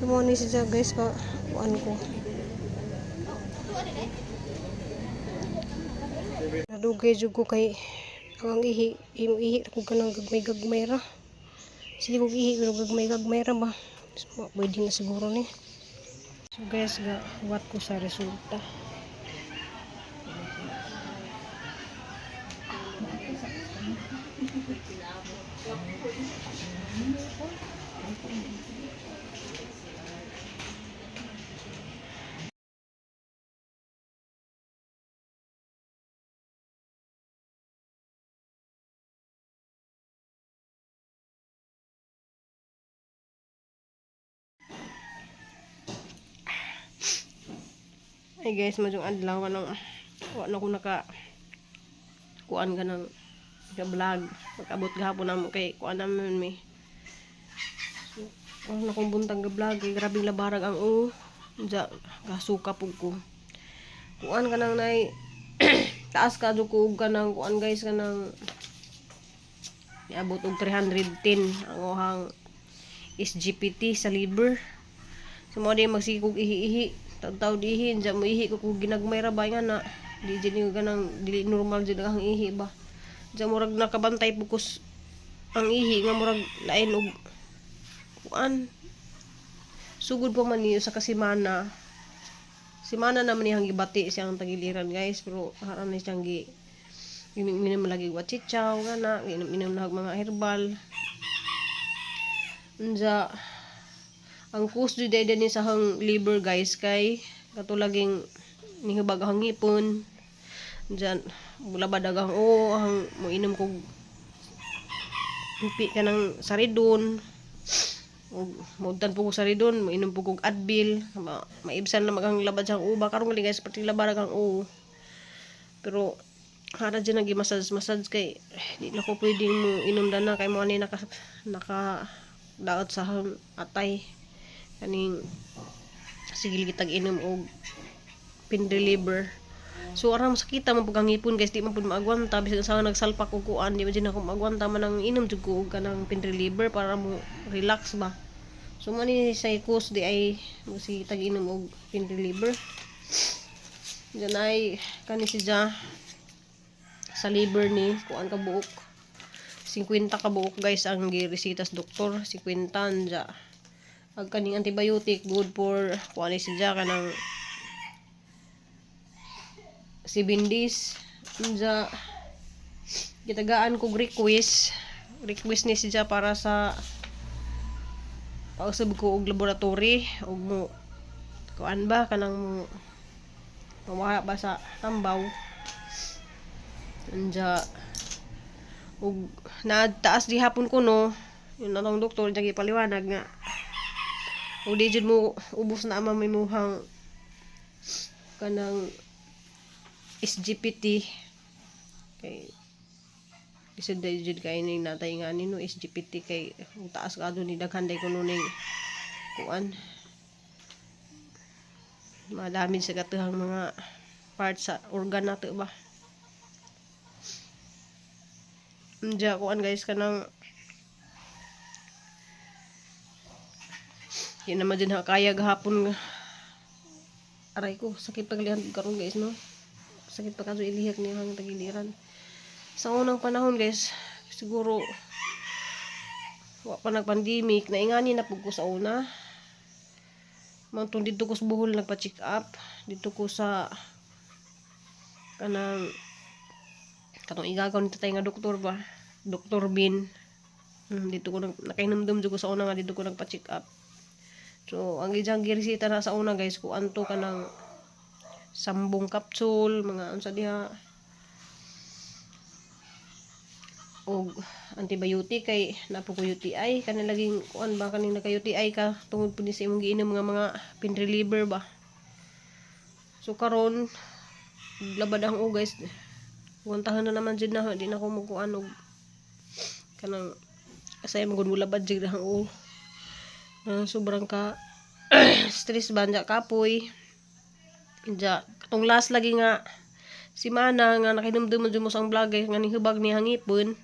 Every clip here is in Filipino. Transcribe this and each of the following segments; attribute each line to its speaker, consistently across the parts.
Speaker 1: So mo ni siya guys ka kuan ko. Nadugay jud ko kay ang ihi ko kanang gagmay ra. Sige kog ihi pero gagmay ra ba. So, pwede na siguro ni. So guys, what ko sa resulta. Ay guys, majong adlaw kanang wala ko naka kuan ka ng vlog. Pag-abot gahapon na mo kay kuan naman mi. So, na kong buntang vlog kay grabing labarag ang ja gasuka pug ko. Kuan ka nang nay taas ka ko kanang kuan guys kanang niabot og 310 ang ohang SGPT sa liver. So mo di magsikog ihi-ihi. Taw dihin ja mo ihi ko ginagmay ra ba nga na di jud ganang dili normal jud ang ihi ba. Ja murag nakabantay pukus ang ihi nga murag lain og kuan. Sugod pa man niyo sa kasimana. Simana naman niyang gibati siyang tagiliran guys pero haran ni siyang gi minum lagi wachichaw kana minum na mga herbal. Unja ang cause jud ni sa hang liver guys kay katulaging nihubag ang ngipon diyan bulabad ang ang moinom kog hipi ka ng saridon ug maudan po ko saridon moinom po kog Advil maibsan na magang labad sang uba karon gali guys pati labad ang pero hara dyan nag-massage kay di na ko pwedeng mo inom dana kay mo ani naka daot sa atay kaning sigil kitag inom og pain reliever. So aram sakita man pag ngipon guys di man pud maagwanta bisan sa nagsalpak og kuan di man din ako maagwanta man ang inom jud ko og kanang pain reliever para mo relax ba. So man ni sa cause di ay mo si tag inom og pain reliever. Diyan ay kani siya sa liver ni kuan ka buok 50 ka buok guys ang giresita sa doktor 50 ja. Ag kaning antibiotic good for kuan ni siya kanang 7 days. Unja gitagaan kog request ni siya para sa pausab ko og laboratory og mo kuan ba kanang mamaha ba sa tambaw. Unja og nataas di hapon ko no yun atong doktor diya gipaliwanag nga o di jud mo ubos na ama may muhang kanang SGPT kay isod day jud kay ning natay nga nino SGPT kay taas kadto ni daghan day kuno ning kuan madami sa katehang mga parts sa organ nato ba. Unja kuan guys kanang di naman din kaya gahapon aray ko sakit paglihan karon guys no sakit pa kaso ilihak niya hang tagiliran sa unang panahon guys siguro wa pa nag-pandemic naingani na pug ko sa una mantong dito ko sa Bohol nagpa-check up dito ko sa kanang katong igagaw ni tatay nga doktor ba Dr. Bin dito ko nakainomdom jud ko sa una nga dito ko nagpa-check up. So ang ijang giresita na sa una guys ko anto kanang sambong capsule mga unsa diha og antibiotic kay napo ko UTI kanang laging kuan ba kaning naka UTI ka tungod pud ni sa imong giinom mga pain reliever ba. So karon labad ang guys wantahan na naman jud na di na ko magkuan og kanang asay mo gud labad jud ang sobrang ka stress banja kapoy ja katong last lagi nga simana nga nakinumdum mo sa vlog nga ning hubag ni hangipon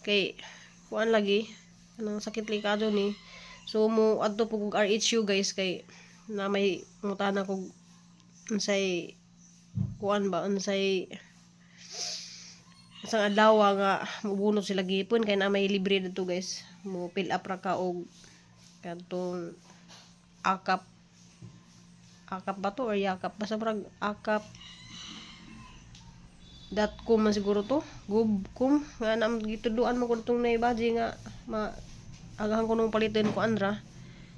Speaker 1: kay kuan lagi kanang sakit likado ni So mo adto po kog RHU guys kay na may mutana kog unsay kuan ba unsay isang adlaw nga mubunot sila gipon kay na may libre dito guys. Mo fill up ra ka og kadtong akap ba to or yakap basta parang akap.com man siguro to gubcom nga nam gituduan mo ko itong naibaji nga agahan ko nung palitin ko andra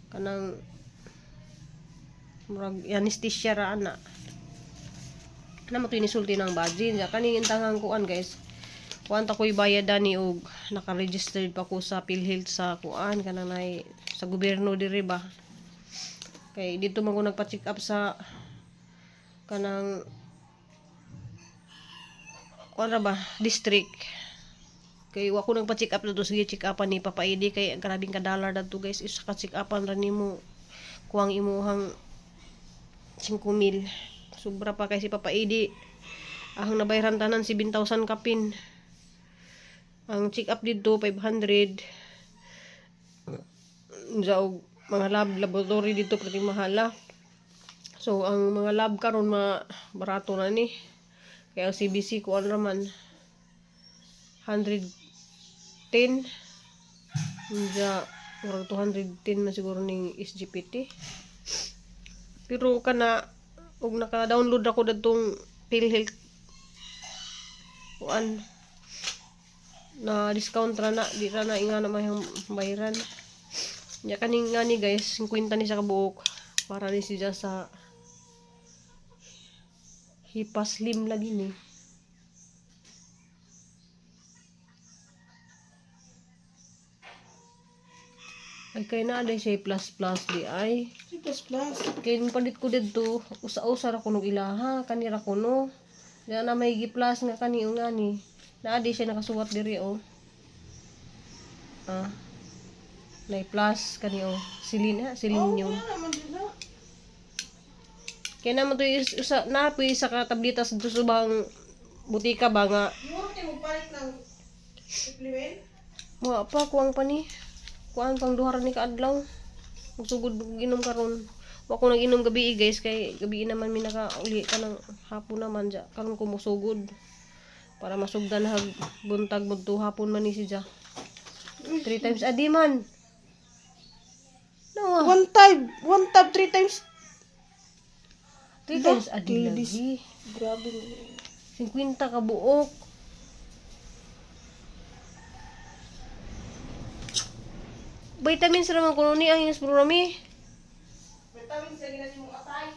Speaker 1: kanang murag anesthesia ra ana na mo to inisulti ng baji nya kaning intangang kuan guys kuan ta ko'y bayad ani og naka-registered pa ko sa PhilHealth sa kuan kanang nay sa gobyerno diri ba kay dito man ko nagpa-check up sa kanang kuan ra ba district kay wa ko nagpa-check up dito sige check upan ni Papa ID kay grabing ka-dollar dadto guys isa ka check upan ra nimo kuang imuhang 5,000 sobra pa kay si Papa ID ang nabayran tanan 7,000 kapin ang check up dito 500 jaog mga laboratory dito pati mahala so ang mga lab karon barato na ni kaya ang CBC ko raman 110 ja murag 210 na siguro ning SGPT pero kana og naka-download ako dadtong PhilHealth kuan na discount ra na di ra na ingana mayang bayaran nya kaning nga ni guys 50 ni sa kabuok para ni siya sa Hipa Slim lagi ni ay kay na day siya plus di ay
Speaker 2: plus.
Speaker 1: kay palit ko didto usa-usa ra kuno ilaha kanira kuno diya na may gi-plus nga kani nga ni naa di siya nakasuwat diri nay plus kani silin yun kaya naman to usa na po isa ka tableta sa subang butika ba nga
Speaker 2: Muro kay mo palit ng supplement.
Speaker 1: wa pa kuang pa ni kuan pang duha ra ni kaadlaw magsugod ginom karon wa ko nag-inom gabi guys kay gabi naman mi nakauli ka ng hapon naman ja karon ko mosugod para masugdan hag buntag budto hapon man ni siya 3 times a day man no
Speaker 2: One tab 3 times.
Speaker 1: 3 times a day lagi
Speaker 2: Grabe.
Speaker 1: 50 ka buok vitamins ra man kuno ni ang Inspirami
Speaker 2: Vitamins lagi na mo atay.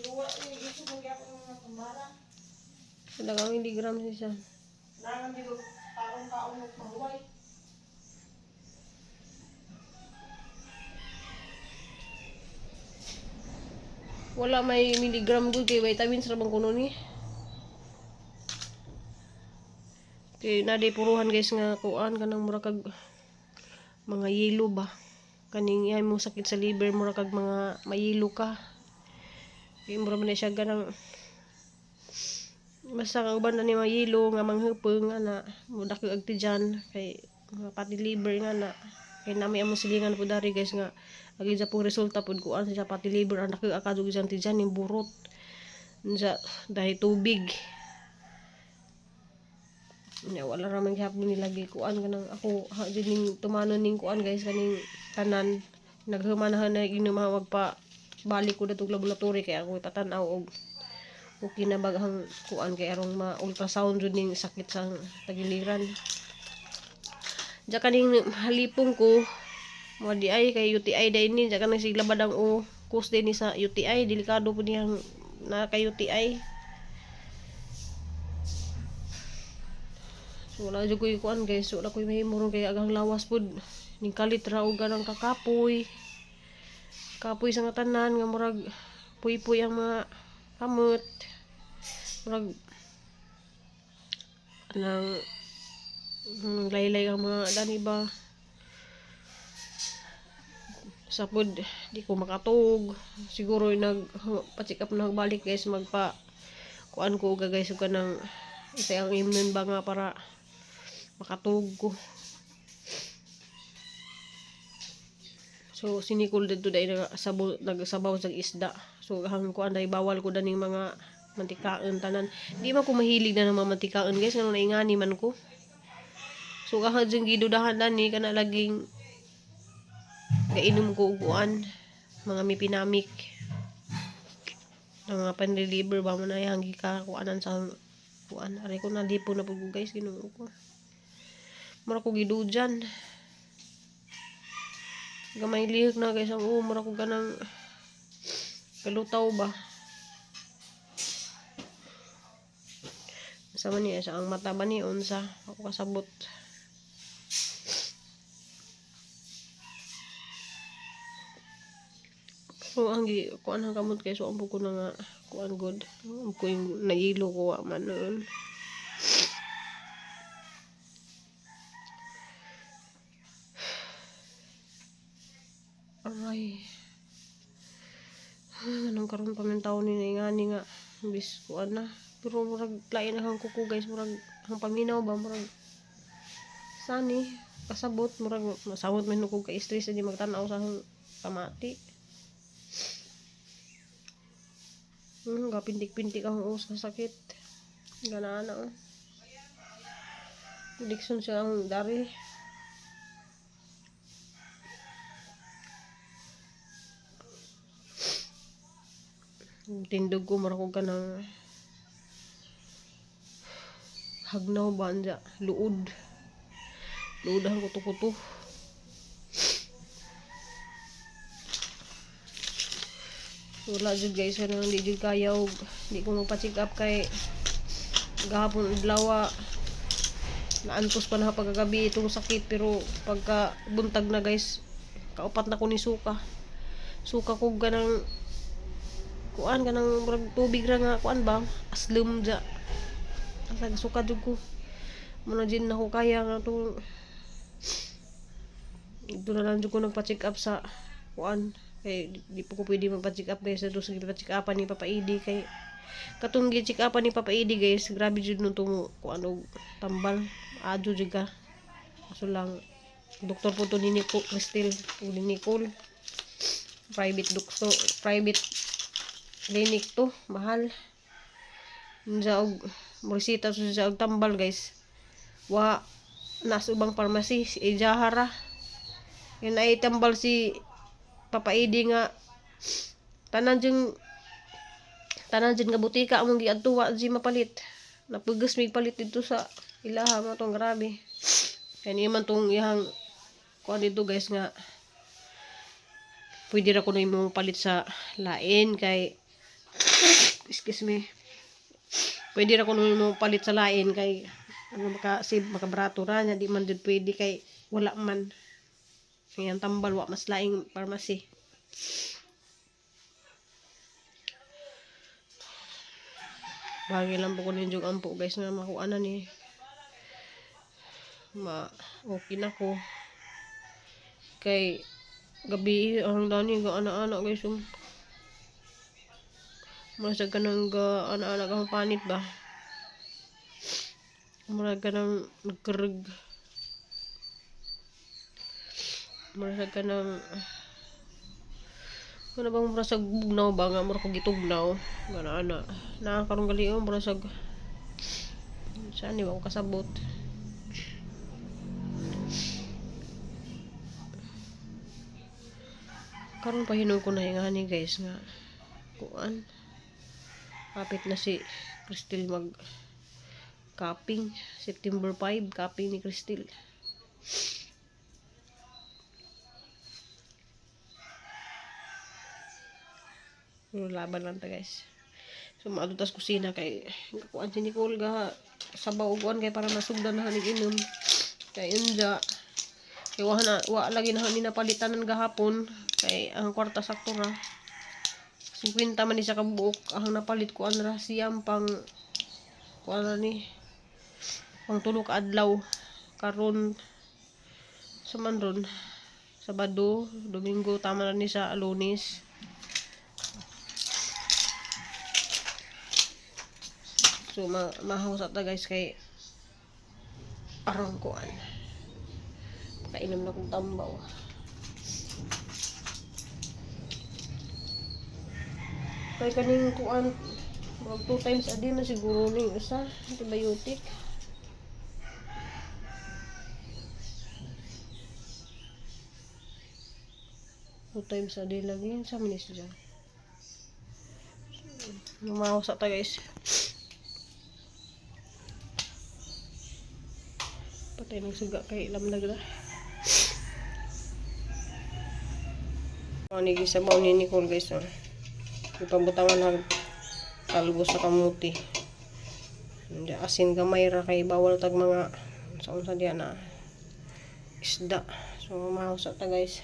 Speaker 2: Luwa ni gusto mo gyapon mga tumara.
Speaker 1: dagang miligram siya
Speaker 2: Nangan dito taong mo pahuway.
Speaker 1: wala may miligram gud kay vitamins ra man kuno ni kay na day puruhan guys nga kuan kanang mura kag mga yelo ba kaning ihay mo sakit sa liver mura kag mga mayelo ka kay mura man na siya ganang basta kag uban na ni mga yelo nga manghupeng nga na mudak ag ti dyan kay mga pati liver nga na kay nami amo silingan po dari guys nga agi sa pong resulta pud kuan sa pati liver ang nakakadug dyan ti dyan yung burot sa dahil tubig nya wala ra man gyapon nilagi kuan kanang ako dining tumanon ning kuan guys kaning tanan naghumanahan na inom magpa balik ko datog laboratory kay ako ipatan-aw og okay na baghang kuan kay arong ma-ultrasound jud ning sakit sa tagiliran ja kaning halipong ko mo di ay kay UTI day ni ja kanang siglabad ang cause din ni sa UTI delikado po niyang na kay UTI so wala jud koy kuan guys wala koy mahimo kay agang lawas pud ning kalit ra og ganang kapoy sa nga tanan nga murag puy-puy ang mga kamot murag anang laylay ang mga dani ba sapod di ko makatug siguro nag-check up na balik guys magpa kuan ko guys ug kanang isa ang immune ba nga para makatug ko So sinikul dito dahil nagsabaw sa isda. So hang kuan dahil bawal ko daning mga mantikaon tanan. Di man ko mahilig na ng mga mantikaon guys, ngano naingani man ko. So kahit yung gidudahan dani kana laging gainom ko uguan mga mipinamik. Ang mga panliliber ba mo na yang gikakuanan sa kuan. Ari ko na lipo na pud guys, Ginoo ko. Mura ko gidudyan. Gamay lihok na guys ang mura ko ganang kalutaw ba. Sama niya sa ang mata ba ni unsa ako kasabot. So ang kuan ang kamot kay so ang ko na nga kuan god. Ang ko yung nailo ko wa man noon. Aray. Anong karon pa man taon ni ngani nga bis kuan na. Pero murag lain ang kuko guys, murag ang paminaw ba murag sani kasabot murag masabot man ko ka stress di magtan-aw sa kamati. Gapintik-pintik ang uos sa sakit. Ganaan na oh. Addiction siya ang dari. Tindog ko mara ko kanang hagnaw ba anja luod. Luodahan ko to. Wala jud guys ano hindi jud kaya og di ko magpa-check up kay gahapon adlaw naantos pa na pagkagabi itong sakit pero pagka buntag na guys kaupat na ko ni suka ko ganang kuan ganang murag tubig ra nga kuan ba aslum ja asa suka jud ko muna din na ko kaya nga to ito na lang jud ko nagpa-check up sa kuan kay di po ko pwede magpa-check up guys sa sige pa-check upan ni Papa Idi kay katong gi-check upan ni Papa Idi guys grabe jud no tungo kuan og tambal adyo jud ka kaso lang doktor po to ni Cristel ni Nicole private clinic to mahal sa og resita sa og tambal guys wa nas ubang pharmacy si Ejahara yun ay tambal si Papa Idi nga tanan jeng nga butika among giadto wa di mapalit napugas mig palit dito sa ilaha mo tong grabe kani man tong ihang kuan dito guys nga pwede ra ko na imong palit sa lain kay excuse me pwede ra ko na imong palit sa lain kay ano makabrato ra nya di man jud pwede kay wala man yang tambal wa mas laing pharmacy. Bagi lang po ko ninyo ampo guys nga makuana ni okay na ko kay gabi ang dani ga ana-ana guys masag ka nang ga ana-ana kang panit ba marag ka nang nagkarag marag ka nang ano bang marasag bugnaw ba nga marag ko gitugnaw ana-ana nakakarong gali marasag saan di ba ko kasabot karon pahinom ko na ingani guys nga kuan kapit na si Cristel mag cupping September 5 cupping ni Cristel laban lang ta guys so maadutas kusina kay kuan si Nicole ga sabaw uguan kay para masugdan na hanig inom kay unja kay wa lagi na ni napalitanan gahapon kay ang kwarta sakto ra 50 man ni sa kabuok ang napalit ko ra siyam pang kuan ni pang tulo ka adlaw karon sa man ron Sabado Domingo tama na ni sa Lunes so mahaw sa ta guys kay arang kuan kainom na kong tambaw Kay kaning kuan, mag 2 times a day na siguro ning isa, antibiotic. Two times a day lagi yun sa minis dyan. Lumawas sa ta guys. Patay ng suga kay lamdag na. Ani gisa ba ni Nicole guys. Ipabutangan ng kalbo sa kamuti. Hindi asin gamay ra kay bawal tag mga sa unsa diyan na isda. So mahaw sa ta guys.